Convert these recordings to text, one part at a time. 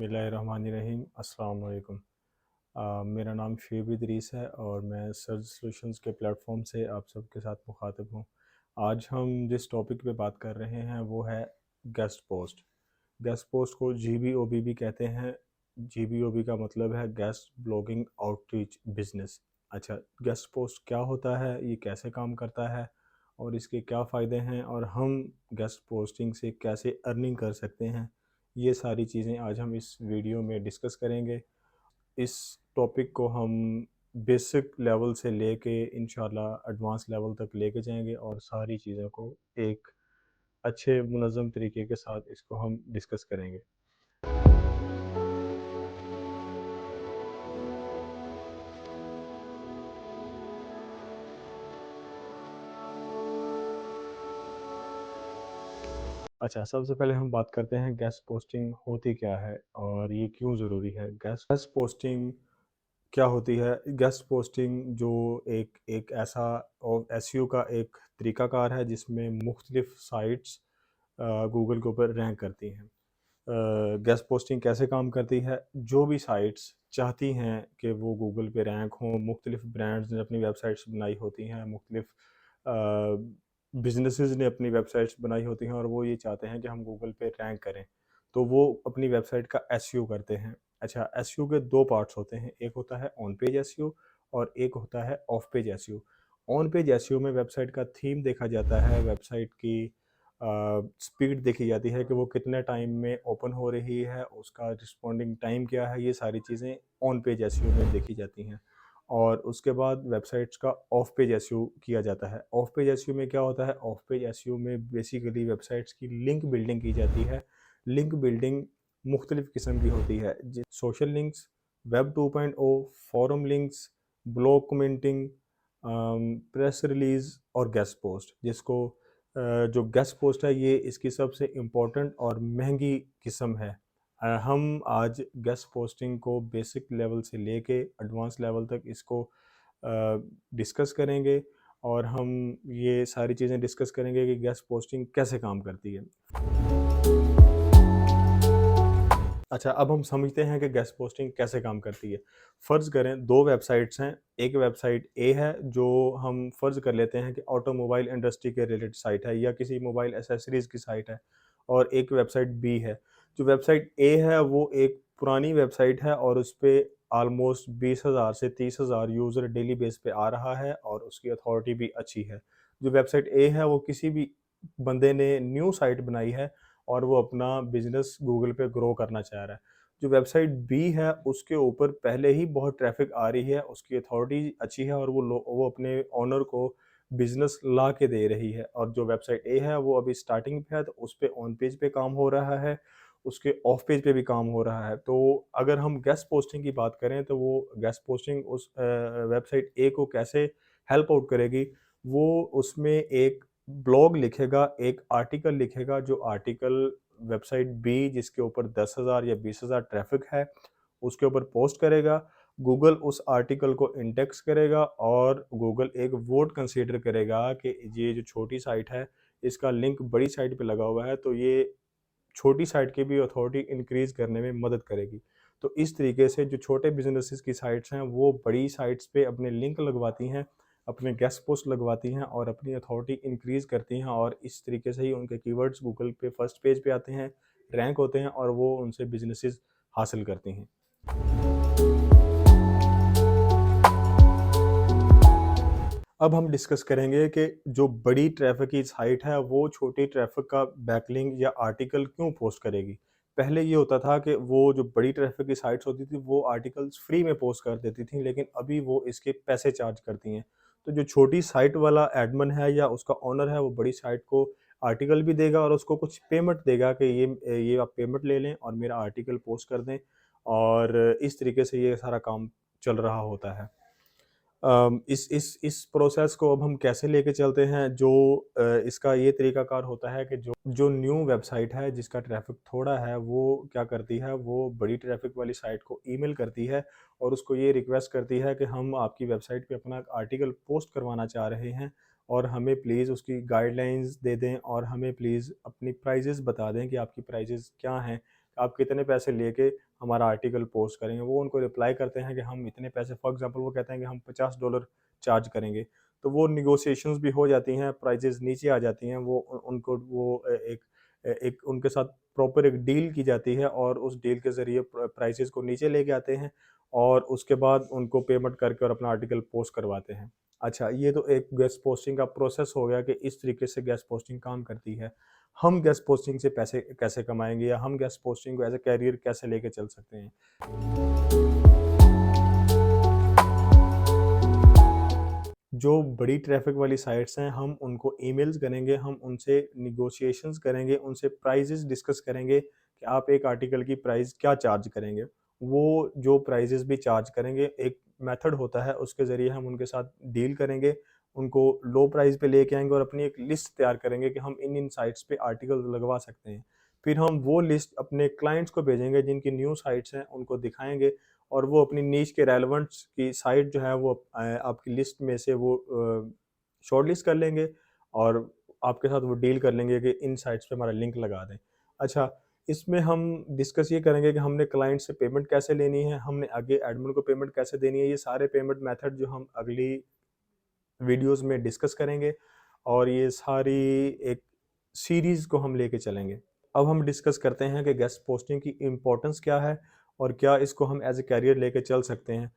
बिस्मिल्लाहिर्रहमानिर्रहीम अस्सलाम वालेकुम। मेरा नाम शुएब इदरीस है और मैं सर्च सॉल्यूशंस के प्लेटफॉर्म से आप सबके साथ मुखातिब हूँ। आज हम जिस टॉपिक पे बात कर रहे हैं वो है गेस्ट पोस्ट। गेस्ट पोस्ट को जीबीओबी भी कहते हैं। जीबीओबी का मतलब है गेस्ट ब्लॉगिंग आउटरीच बिजनेस। अच्छा, गेस्ट पोस्ट क्या होता है, ये कैसे काम करता है और इसके क्या फ़ायदे हैं और हम गेस्ट पोस्टिंग से कैसे अर्निंग कर सकते हैं, ये सारी चीज़ें आज हम इस वीडियो में डिस्कस करेंगे। इस टॉपिक को हम बेसिक लेवल से लेके इंशाल्लाह एडवांस लेवल तक लेके जाएंगे और सारी चीज़ों को एक अच्छे मुनज़्ज़म तरीके के साथ इसको हम डिस्कस करेंगे। अच्छा, सबसे पहले हम बात करते हैं गेस्ट पोस्टिंग होती क्या है और ये क्यों ज़रूरी है। गेस्ट गेस्ट पोस्टिंग क्या होती है? गेस्ट पोस्टिंग जो एक एक ऐसा और एसईओ का एक तरीक़ाकार है जिसमें मुख्तलिफ़ साइट्स गूगल के ऊपर रैंक करती हैं। गेस्ट पोस्टिंग कैसे काम करती है? जो भी साइट्स चाहती हैं कि वो गूगल पे रैंक हों, मुख्तलिफ़ ब्रांड्स ने अपनी वेबसाइट्स बनाई होती हैं, मुख्तलिफ़ बिज़नेसेस ने अपनी वेबसाइट्स बनाई होती हैं और वो ये चाहते हैं कि हम गूगल पे रैंक करें, तो वो अपनी वेबसाइट का एसईओ करते हैं। अच्छा, एसईओ के 2 पार्ट्स होते हैं, एक होता है ऑन पेज एसईओ और एक होता है of page SEO. On page SEO में वेबसाइट का थीम देखा जाता है, वेबसाइट की स्पीड देखी जाती है कि वो कितने टाइम में ओपन हो रही है, उसका रिस्पॉन्डिंग टाइम क्या है, ये सारी चीज़ें ऑन पेज एसईओ में देखी जाती हैं। और उसके बाद वेबसाइट्स का ऑफ पेज एसईओ किया जाता है। ऑफ पेज एसईओ में क्या होता है? ऑफ पेज एसईओ में बेसिकली वेबसाइट्स की लिंक बिल्डिंग की जाती है। लिंक बिल्डिंग मुख्तलिफ़ किस्म की होती है, social links, web 2.0, forum links, blog commenting, press release और गेस्ट पोस्ट, जिसको जो गेस्ट पोस्ट है ये इसकी सबसे इम्पोर्टेंट और महंगी किस्म है। हम आज गेस्ट पोस्टिंग को बेसिक लेवल से लेके एडवांस लेवल तक इसको डिस्कस करेंगे और हम ये सारी चीज़ें डिस्कस करेंगे कि गेस्ट पोस्टिंग कैसे काम करती है। अच्छा, अब हम समझते हैं कि गेस्ट पोस्टिंग कैसे काम करती है। फ़र्ज़ करें 2 वेबसाइट्स हैं, एक वेबसाइट ए है जो हम फ़र्ज़ कर लेते हैं कि ऑटोमोबाइल इंडस्ट्री के रिलेटेड साइट है या किसी मोबाइल एक्सेसरीज़ की साइट है, और एक वेबसाइट बी है। जो वेबसाइट ए है वो एक पुरानी वेबसाइट है और उसपे ऑलमोस्ट 20,000 से 30,000 यूज़र डेली बेस पे आ रहा है और उसकी अथॉरिटी भी अच्छी है। जो वेबसाइट ए है वो किसी भी बंदे ने न्यू साइट बनाई है और वो अपना बिज़नेस गूगल पे ग्रो करना चाह रहा है। जो वेबसाइट बी है उसके ऊपर पहले ही बहुत ट्रैफ़िक आ रही है, उसकी अथॉरिटी अच्छी है और वो अपने ओनर को बिज़नेस ला के दे रही है, और जो वेबसाइट ए है वो अभी स्टार्टिंग पे है, तो उस पे ऑन पेज पे काम हो रहा है, उसके ऑफ पेज पे भी काम हो रहा है। तो अगर हम गेस्ट पोस्टिंग की बात करें तो वो गेस्ट पोस्टिंग उस वेबसाइट ए को कैसे हेल्प आउट करेगी, वो उसमें एक ब्लॉग लिखेगा, एक आर्टिकल लिखेगा, जो आर्टिकल वेबसाइट बी जिसके ऊपर 10,000 या 20,000 ट्रैफ़िक है, उसके ऊपर पोस्ट करेगा। गूगल उस आर्टिकल को इंडेक्स करेगा और गूगल एक वोट कंसीडर करेगा कि ये जो छोटी साइट है, इसका लिंक बड़ी साइट पे लगा हुआ है, तो ये छोटी साइट की भी अथॉरिटी इंक्रीज़ करने में मदद करेगी। तो इस तरीके से जो छोटे बिज़नेसेस की साइट्स हैं, वो बड़ी साइट्स पे अपने लिंक लगवाती हैं, अपने गेस्ट पोस्ट लगवाती हैं और अपनी अथॉरिटी इंक्रीज़ करती हैं, और इस तरीके से ही उनके कीवर्ड्स गूगल पे फर्स्ट पेज पे आते हैं, रैंक होते हैं और वो उनसे बिज़नेसेस हासिल करती हैं। अब हम डिस्कस करेंगे कि जो बड़ी ट्रैफ़िक की साइट है, वो छोटी ट्रैफ़िक का बैकलिंक या आर्टिकल क्यों पोस्ट करेगी। पहले ये होता था कि वो जो बड़ी ट्रैफ़िक की साइट्स होती थी, वो आर्टिकल्स फ्री में पोस्ट कर देती थीं, लेकिन अभी वो इसके पैसे चार्ज करती हैं। तो जो छोटी साइट वाला एडमिन है या उसका ओनर है, वो बड़ी साइट को आर्टिकल भी देगा और उसको कुछ पेमेंट देगा कि ये आप पेमेंट ले लें और मेरा आर्टिकल पोस्ट कर दें, और इस तरीके से ये सारा काम चल रहा होता है। इस प्रोसेस को अब हम कैसे लेके चलते हैं, जो इसका ये तरीकाकार होता है कि जो जो न्यू वेबसाइट है जिसका ट्रैफ़िक थोड़ा है, वो क्या करती है, वो बड़ी ट्रैफ़िक वाली साइट को ईमेल करती है और उसको ये रिक्वेस्ट करती है कि हम आपकी वेबसाइट पे अपना आर्टिकल पोस्ट करवाना चाह रहे हैं, और हमें प्लीज़ उसकी गाइडलाइंस दे दें और हमें प्लीज़ अपनी प्राइजेज़ बता दें कि आपकी प्राइजेज़ क्या हैं, आप कितने पैसे लेके हमारा आर्टिकल पोस्ट करेंगे। वो उनको रिप्लाई करते हैं कि हम इतने पैसे, फॉर एग्ज़ाम्पल वो कहते हैं कि हम $50 चार्ज करेंगे। तो वो नेगोशिएशंस भी हो जाती हैं, प्राइसेज़ नीचे आ जाती हैं, वो उनको वो एक उनके साथ प्रॉपर एक डील की जाती है और उस डील के ज़रिए प्राइसेज़ को नीचे लेके आते हैं और उसके बाद उनको पेमेंट करके और अपना आर्टिकल पोस्ट करवाते हैं। अच्छा, ये तो एक गेस्ट पोस्टिंग का प्रोसेस हो गया कि इस तरीके से गेस्ट पोस्टिंग काम करती है। हम गेस्ट पोस्टिंग से पैसे कैसे कमाएँगे या हम गेस्ट पोस्टिंग को एज़ अ करियर कैसे लेके चल सकते हैं? जो बड़ी ट्रैफ़िक वाली साइट्स हैं, हम उनको ईमेल्स करेंगे, हम उनसे नेगोशिएशंस करेंगे, उनसे प्राइसेज़ डिस्कस करेंगे कि आप एक आर्टिकल की प्राइस क्या चार्ज करेंगे। वो जो प्राइसेज़ भी चार्ज करेंगे, एक मेथड होता है, उसके ज़रिए हम उनके साथ डील करेंगे, उनको लो प्राइस पे लेके आएँगे और अपनी एक लिस्ट तैयार करेंगे कि हम इन-इन साइट्स पे आर्टिकल लगवा सकते हैं। फिर हम वो लिस्ट अपने क्लाइंट्स को भेजेंगे, जिनकी न्यू साइट्स हैं, उनको दिखाएँगे और वो अपनी नीश के रेलेवेंट्स की साइट जो है वो आपकी लिस्ट में से वो शॉर्टलिस्ट कर लेंगे और आपके साथ वो डील कर लेंगे कि इन साइट्स पे हमारा लिंक लगा दें। अच्छा, इसमें हम डिस्कस ये करेंगे कि हमने क्लाइंट से पेमेंट कैसे लेनी है, हमने आगे एडमिन को पेमेंट कैसे देनी है, ये सारे पेमेंट मेथड जो हम अगली वीडियोज़ में डिस्कस करेंगे और ये सारी एक सीरीज़ को हम लेके चलेंगे। अब हम डिस्कस करते हैं कि गेस्ट पोस्टिंग की इम्पोर्टेंस क्या है और क्या इसको हम एज़ अ करियर लेके चल सकते हैं।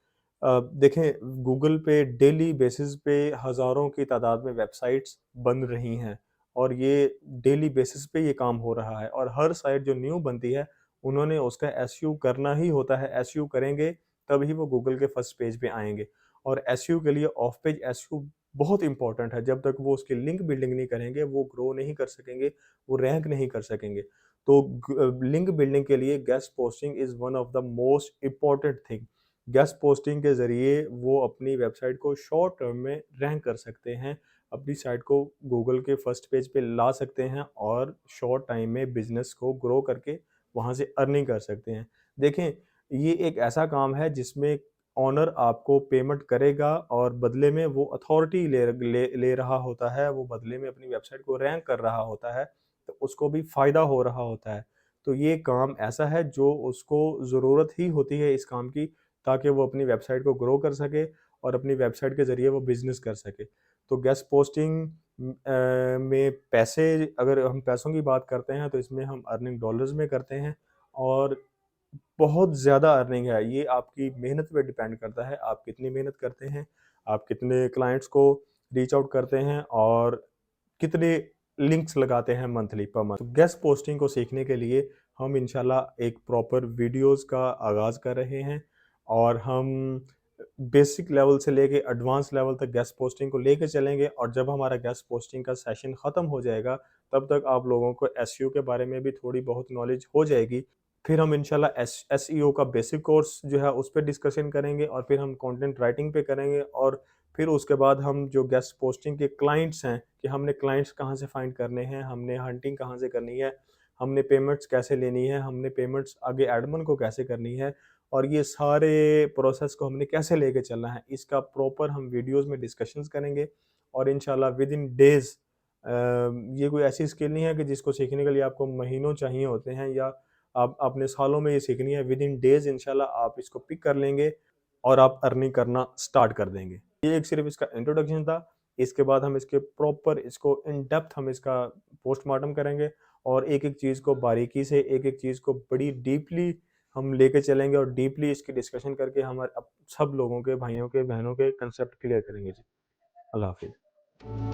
देखें, गूगल पे डेली बेसिस पे हज़ारों की तादाद में वेबसाइट्स बन रही हैं और ये डेली बेसिस पे ये काम हो रहा है और हर साइट जो न्यू बनती है, उन्होंने उसका एसईओ करना ही होता है। एसईओ करेंगे तभी वो गूगल के फर्स्ट पेज पे आएँगे और एसईओ के लिए ऑफ पेज एसईओ बहुत इम्पोर्टेंट है। जब तक वो उसकी लिंक बिल्डिंग नहीं करेंगे, वो ग्रो नहीं कर सकेंगे, वो रैंक नहीं कर सकेंगे। तो लिंक बिल्डिंग के लिए guest posting is one of the most important thing. Guest posting के ज़रिए वो अपनी वेबसाइट को शॉर्ट टर्म में रैंक कर सकते हैं, अपनी साइट को गूगल के फर्स्ट पेज पे ला सकते हैं और शॉर्ट टाइम में बिज़नेस को ग्रो करके वहाँ से अर्निंग कर सकते हैं। देखें, ये एक ऐसा काम है जिसमें ओनर आपको पेमेंट करेगा और बदले में वो अथॉरिटी ले रहा होता है, वो बदले में अपनी वेबसाइट को रैंक कर रहा होता है, तो उसको भी फ़ायदा हो रहा होता है। तो ये काम ऐसा है जो उसको ज़रूरत ही होती है इस काम की, ताकि वो अपनी वेबसाइट को ग्रो कर सके और अपनी वेबसाइट के ज़रिए वो बिज़नेस कर सके। तो गेस्ट पोस्टिंग में पैसे, अगर हम पैसों की बात करते हैं तो इसमें हम अर्निंग डॉलर्स में करते हैं और बहुत ज़्यादा अर्निंग है। ये आपकी मेहनत पे डिपेंड करता है, आप कितनी मेहनत करते हैं, आप कितने क्लाइंट्स को रीच आउट करते हैं और कितने लिंक्स लगाते हैं monthly per month. Guest posting को सीखने के लिए हम इंशाल्लाह एक प्रॉपर वीडियोज़ का आगाज़ कर रहे हैं और हम बेसिक लेवल से लेके एडवांस लेवल तक गेस्ट पोस्टिंग को लेके चलेंगे और जब हमारा गेस्ट पोस्टिंग का सेशन ख़त्म हो जाएगा, तब तक आप लोगों को एसईओ के बारे में भी थोड़ी बहुत नॉलेज हो जाएगी। फिर हम इंशाल्लाह एसईओ का बेसिक कोर्स जो है उस पे डिस्कशन करेंगे और फिर हम कंटेंट राइटिंग पे करेंगे और फिर उसके बाद हम जो गेस्ट पोस्टिंग के क्लाइंट्स हैं कि हमने क्लाइंट्स कहाँ से फाइंड करने हैं, हमने हंटिंग कहाँ से करनी है, हमने पेमेंट्स कैसे लेनी है, हमने पेमेंट्स आगे एडमिन को कैसे करनी है और ये सारे प्रोसेस को हमने कैसे लेके चलना है, इसका प्रॉपर हम वीडियोज़ में डिस्कशंस करेंगे और इंशाल्लाह विद इन डेज़ ये कोई ऐसी स्किल नहीं है कि जिसको सीखने के लिए आपको महीनों चाहिए होते हैं या आप आपने सालों में ये सीखनी है। विद इन डेज़ इंशाल्लाह आप इसको पिक कर लेंगे और आप अर्निंग करना स्टार्ट कर देंगे। ये एक सिर्फ़ इसका इंट्रोडक्शन था। इसके बाद हम इसके प्रॉपर इसको इन डेप्थ हम इसका पोस्टमार्टम करेंगे और एक-एक चीज़ को बारीकी से, एक-एक चीज़ को बड़ी डीपली हम लेके चलेंगे और डीपली इसकी डिस्कशन करके हमारे सब लोगों के, भाइयों के, बहनों के कांसेप्ट क्लियर करेंगे जी। अल्लाह हाफ़िज़।